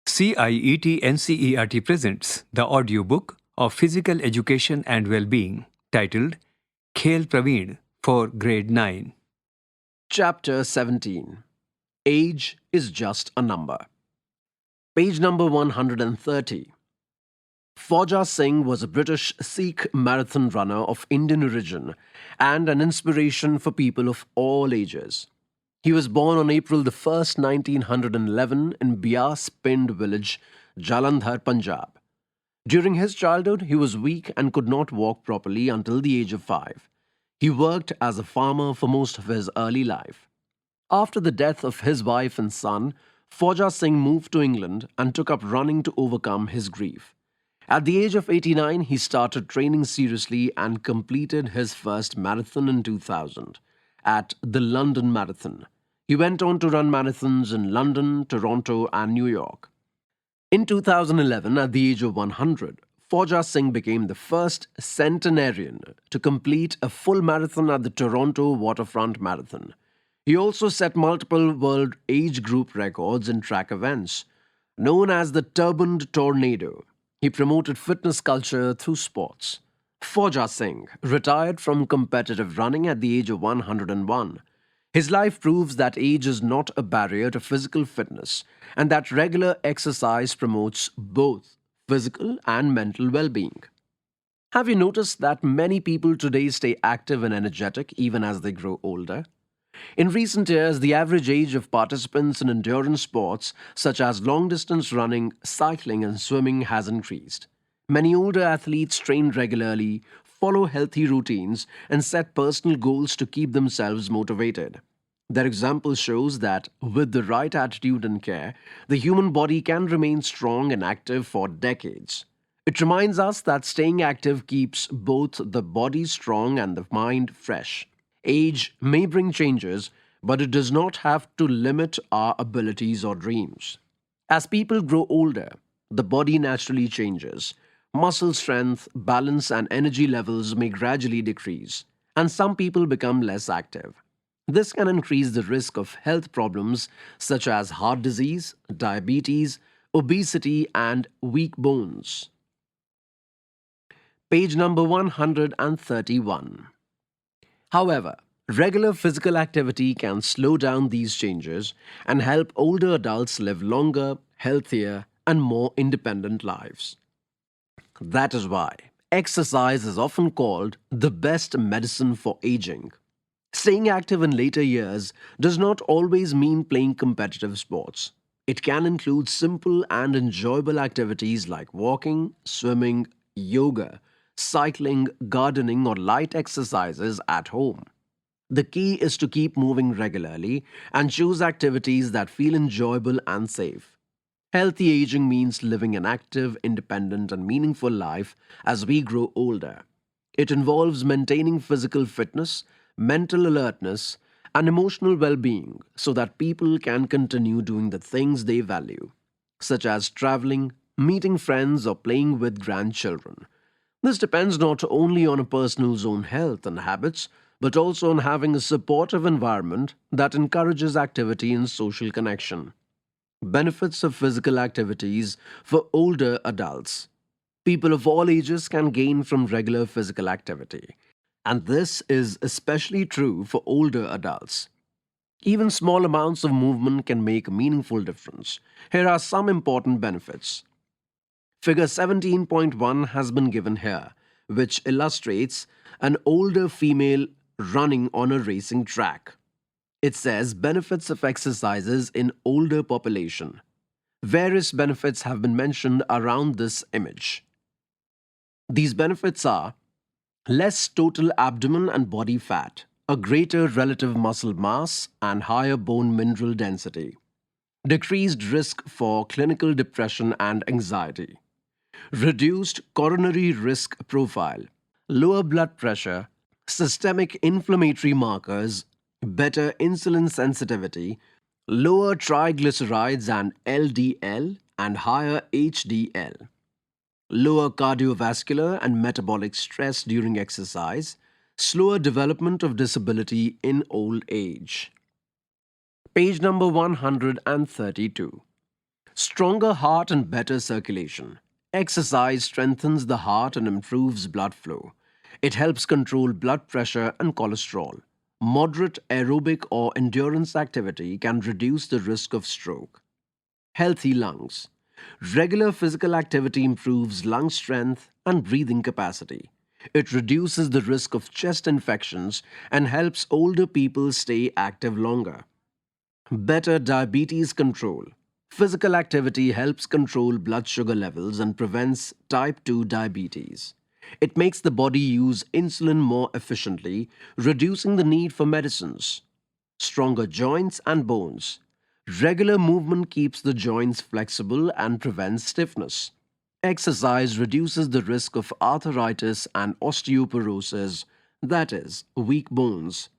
CIET NCERT presents the audiobook of Physical Education and Well-being titled Khel Praveen for Grade 9. Chapter 17. Age is just a number. Page number 130. Fauja Singh was a British Sikh marathon runner of Indian origin and an inspiration for people of all ages. He was born on April the 1st, 1911 in Bias Pind village, Jalandhar, Punjab. During his childhood, he was weak and could not walk properly until the age of 5. He worked as a farmer for most of his early life. After the death of his wife and son, Fauja Singh moved to England and took up running to overcome his grief. At the age of 89, he started training seriously and completed his first marathon in 2000 at the London Marathon. He went on to run marathons in London, Toronto, and New York. In 2011, at the age of 100, Fauja Singh became the first centenarian to complete a full marathon at the Toronto Waterfront Marathon. He also set multiple world age group records in track events. Known as the Turbaned Tornado, he promoted fitness culture through sports. Fauja Singh retired from competitive running at the age of 101. His life proves that age is not a barrier to physical fitness and that regular exercise promotes both physical and mental well-being. Have you noticed that many people today stay active and energetic even as they grow older? In recent years, the average age of participants in endurance sports such as long-distance running, cycling, and swimming has increased. Many older athletes train regularly, follow healthy routines, and set personal goals to keep themselves motivated. Their example shows that, with the right attitude and care, the human body can remain strong and active for decades. It reminds us that staying active keeps both the body strong and the mind fresh. Age may bring changes, but it does not have to limit our abilities or dreams. As people grow older, the body naturally changes. Muscle strength, balance, and energy levels may gradually decrease, and some people become less active. This can increase the risk of health problems such as heart disease, diabetes, obesity, and weak bones. Page number 131. However, regular physical activity can slow down these changes and help older adults live longer, healthier, and more independent lives. That is why exercise is often called the best medicine for aging. Staying active in later years does not always mean playing competitive sports. It can include simple and enjoyable activities like walking, swimming, yoga, cycling, gardening, or light exercises at home. The key is to keep moving regularly and choose activities that feel enjoyable and safe. Healthy aging means living an active, independent, and meaningful life as we grow older. It involves maintaining physical fitness, mental alertness, and emotional well-being so that people can continue doing the things they value, such as traveling, meeting friends, or playing with grandchildren. This depends not only on a person's own health and habits, but also on having a supportive environment that encourages activity and social connection. Benefits of physical activities for older adults. People of all ages can gain from regular physical activity, and this is especially true for older adults. Even small amounts of movement can make a meaningful difference. Here are some important benefits. Figure 17.1 has been given here, which illustrates an older female running on a racing track. It says benefits of exercises in older population. Various benefits have been mentioned around this image. These benefits are less total abdomen and body fat, a greater relative muscle mass, and higher bone mineral density. Decreased risk for clinical depression and anxiety. Reduced coronary risk profile. Lower blood pressure, systemic inflammatory markers, better insulin sensitivity, lower triglycerides and LDL, and higher HDL. Lower cardiovascular and metabolic stress during exercise, slower development of disability in old age. Page number 132. Stronger heart and better circulation. Exercise strengthens the heart and improves blood flow. It helps control blood pressure and cholesterol. Moderate aerobic or endurance activity can reduce the risk of stroke. Healthy lungs. Regular physical activity improves lung strength and breathing capacity. It reduces the risk of chest infections and helps older people stay active longer. Better diabetes control. Physical activity helps control blood sugar levels and prevents type 2 diabetes. It makes the body use insulin more efficiently, reducing the need for medicines. Stronger joints and bones. Regular movement keeps the joints flexible and prevents stiffness. Exercise reduces the risk of arthritis and osteoporosis, that is, weak bones.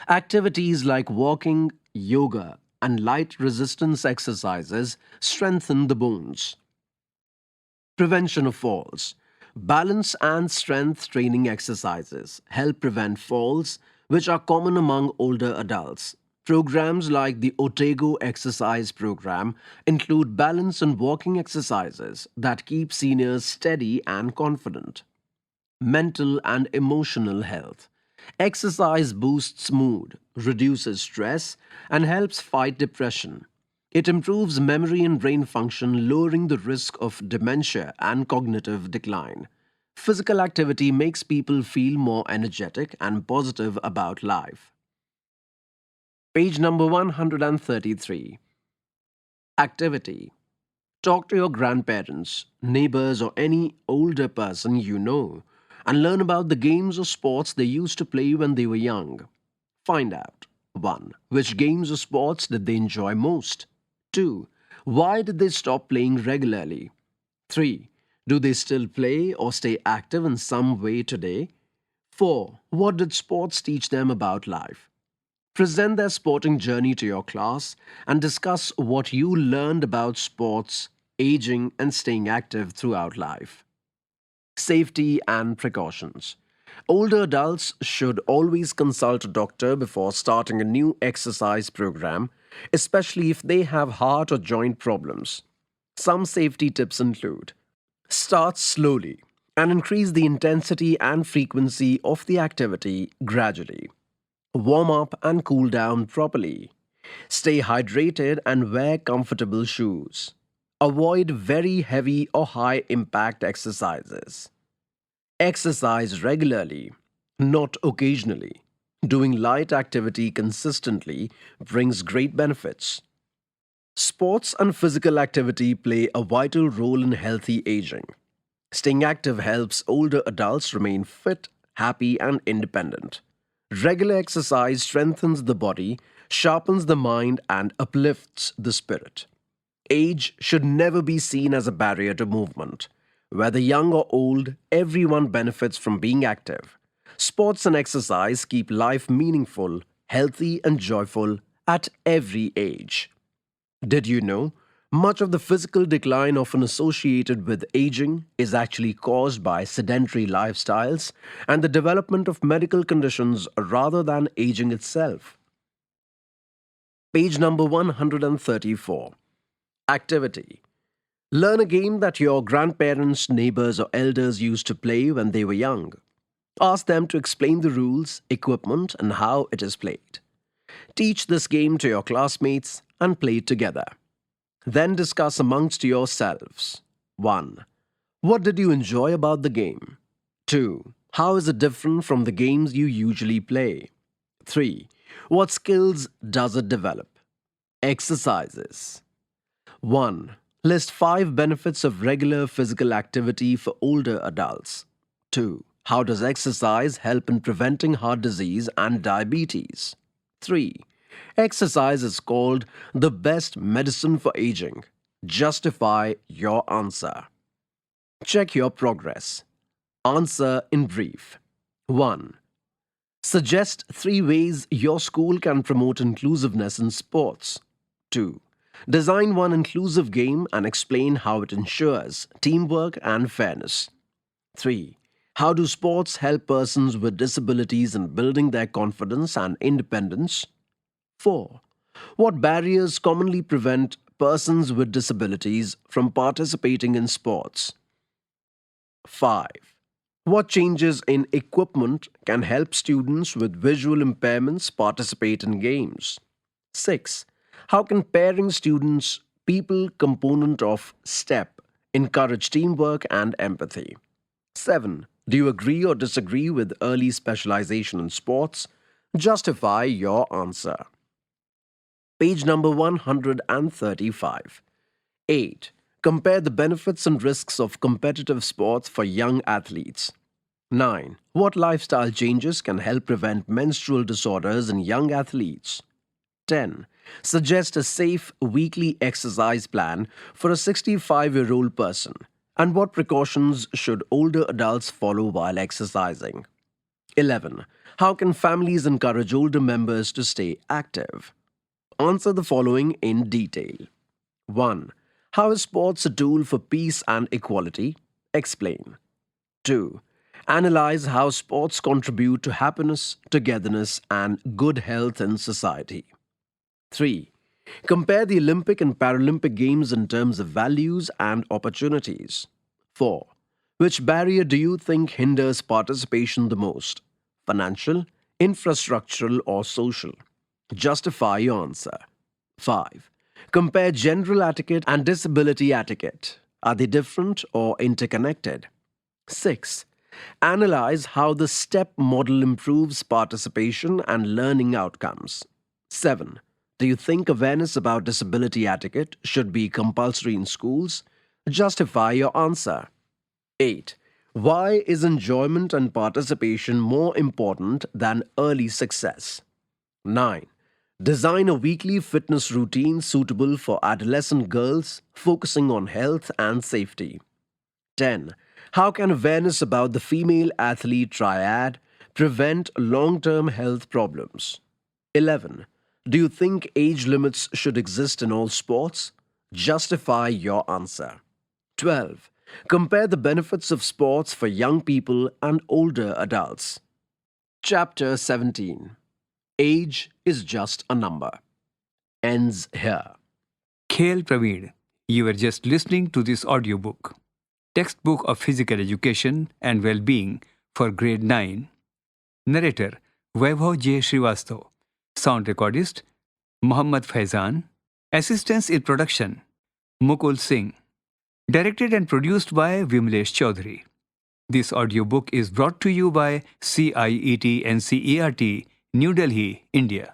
Activities like walking, yoga, and light resistance exercises strengthen the bones. Prevention of falls. Balance and strength training exercises help prevent falls, which are common among older adults. Programs like the Otego exercise program include balance and walking exercises that keep seniors steady and confident. Mental and emotional health. Exercise boosts mood, reduces stress, and helps fight depression. It improves memory and brain function, lowering the risk of dementia and cognitive decline. Physical activity makes people feel more energetic and positive about life. Page number 133. Activity. Talk to your grandparents, neighbors, or any older person you know and learn about the games or sports they used to play when they were young. Find out 1. Which games or sports did they enjoy most? 2. Why did they stop playing regularly? 3. Do they still play or stay active in some way today? 4. What did sports teach them about life? Present their sporting journey to your class and discuss what you learned about sports, aging, and staying active throughout life. Safety and precautions. Older adults should always consult a doctor before starting a new exercise program, especially if they have heart or joint problems. Some safety tips include: start slowly and increase the intensity and frequency of the activity gradually. Warm up and cool down properly. Stay hydrated and wear comfortable shoes. Avoid very heavy or high impact exercises. Exercise regularly, not occasionally. Doing light activity consistently brings great benefits. Sports and physical activity play a vital role in healthy aging. Staying active helps older adults remain fit, happy, and independent. Regular exercise strengthens the body, sharpens the mind, and uplifts the spirit. Age should never be seen as a barrier to movement. Whether young or old, everyone benefits from being active. Sports and exercise keep life meaningful, healthy, and joyful at every age. Did you know? Much of the physical decline often associated with aging is actually caused by sedentary lifestyles and the development of medical conditions rather than aging itself. Page number 134. Activity. Learn a game that your grandparents, neighbors, or elders used to play when they were young. Ask them to explain the rules, equipment, and how it is played. Teach this game to your classmates and play it together. Then discuss amongst yourselves. 1. What did you enjoy about the game? 2. How is it different from the games you usually play? 3. What skills does it develop? Exercises. 1. List 5 benefits of regular physical activity for older adults. 2. How does exercise help in preventing heart disease and diabetes? 3. Exercise is called the best medicine for aging. Justify your answer. Check your progress. Answer in brief. 1. Suggest 3 ways your school can promote inclusiveness in sports. 2. Design one inclusive game and explain how it ensures teamwork and fairness. 3. How do sports help persons with disabilities in building their confidence and independence? 4. What barriers commonly prevent persons with disabilities from participating in sports? 5. What changes in equipment can help students with visual impairments participate in games? 6. How can pairing students people component of STEP encourage teamwork and empathy? 7. Do you agree or disagree with early specialization in sports? Justify your answer. Page number 135. 8. Compare the benefits and risks of competitive sports for young athletes. 9. What lifestyle changes can help prevent menstrual disorders in young athletes? 10. Suggest a safe weekly exercise plan for a 65-year-old person. And what precautions should older adults follow while exercising? 11. How can families encourage older members to stay active? Answer the following in detail. 1. How is sports a tool for peace and equality? Explain. 2. Analyze how sports contribute to happiness, togetherness, and good health in society. 3. Compare the Olympic and Paralympic Games in terms of values and opportunities. 4. Which barrier do you think hinders participation the most? Financial, infrastructural, or social? Justify your answer. 5. Compare general etiquette and disability etiquette. Are they different or interconnected? 6. Analyze how the STEP model improves participation and learning outcomes. 7. Do you think awareness about disability etiquette should be compulsory in schools? Justify your answer. 8. Why is enjoyment and participation more important than early success? 9. Design a weekly fitness routine suitable for adolescent girls, focusing on health and safety. 10. How can awareness about the female athlete triad prevent long-term health problems? 11. Do you think age limits should exist in all sports? Justify your answer. 12. Compare the benefits of sports for young people and older adults. Chapter 17. Age is just a number. Ends here. Khel, Praveen, you were just listening to this audiobook, Textbook of Physical Education and Well-Being for Grade 9. Narrator, Vaibhav J. Srivastav. Sound recordist, Mohammad Faizan. Assistance in production, Mukul Singh. Directed and produced by Vimlesh Chaudhary. This audiobook is brought to you by CIET NCERT, New Delhi, India.